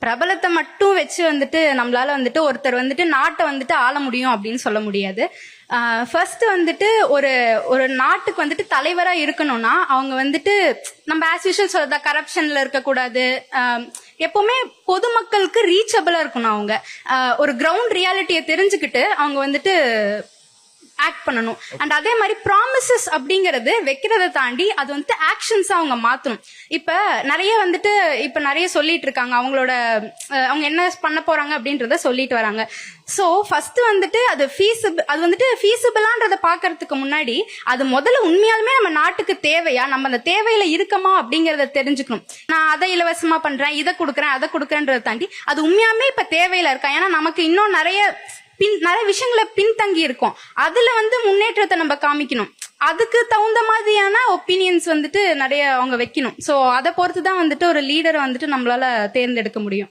பிரபலத்தை மட்டும் வச்சு வந்துட்டு நம்மளால வந்துட்டு ஒருத்தர் வந்துட்டு நாட்டை வந்துட்டு ஆள முடியும் அப்படின்னு சொல்ல முடியாது. ஃபர்ஸ்ட் வந்துட்டு ஒரு ஒரு நாட்டுக்கு வந்துட்டு தலைவரா இருக்கணும்னா அவங்க வந்துட்டு நம்ம ஆஸ் யூஷுவல் சொல்றதா கரப்ஷன்ல இருக்கக்கூடாது. எப்பவுமே பொதுமக்களுக்கு ரீச்சபிளா இருக்கணும். அவங்க ஒரு கிரவுண்ட் ரியாலிட்டியை தெரிஞ்சுக்கிட்டு அவங்க வந்துட்டு ஆக்ட் பண்ணணும். அண்ட் அதே மாதிரி ப்ராமிசஸ் அப்படிங்கறது வைக்கிறத தாண்டி அது வந்துட்டு ஆக்ஷன்ஸா அவங்க மாத்தணும். இப்ப நிறைய சொல்லிட்டு இருக்காங்க அவங்களோட அவங்க என்ன பண்ண போறாங்க அப்படின்றத சொல்லிட்டு வராங்க. சோ ஃபர்ஸ்ட் வந்துட்டு அது வந்துட்டு ஃபீஸிபிளான்றத பாக்குறதுக்கு முன்னாடி அது முதல்ல உண்மையாலுமே நம்ம நாட்டுக்கு தேவையா, நம்ம அந்த தேவையில இருக்கமா அப்படிங்கறத தெரிஞ்சுக்கணும். நான் அதை இலவசமா பண்றேன், இதை கொடுக்குறேன், அதை கொடுக்குறேன்றதை தாண்டி அது உண்மையாலுமே இப்ப தேவையில இருக்கா. ஏன்னா நமக்கு இன்னும் நிறைய விஷயங்களை பின்தங்கி இருக்கும். அதுல முன்னேற்றத்தை நம்ம காமிக்கணும். அதுக்கு தகுந்த மாதிரியான ஒப்பீனியன்ஸ் வந்துட்டு நிறைய அவங்க வைக்கணும். சோ அதை பொறுத்துதான் வந்துட்டு ஒரு லீடரை வந்துட்டு நம்மளால தேர்ந்தெடுக்க முடியும்.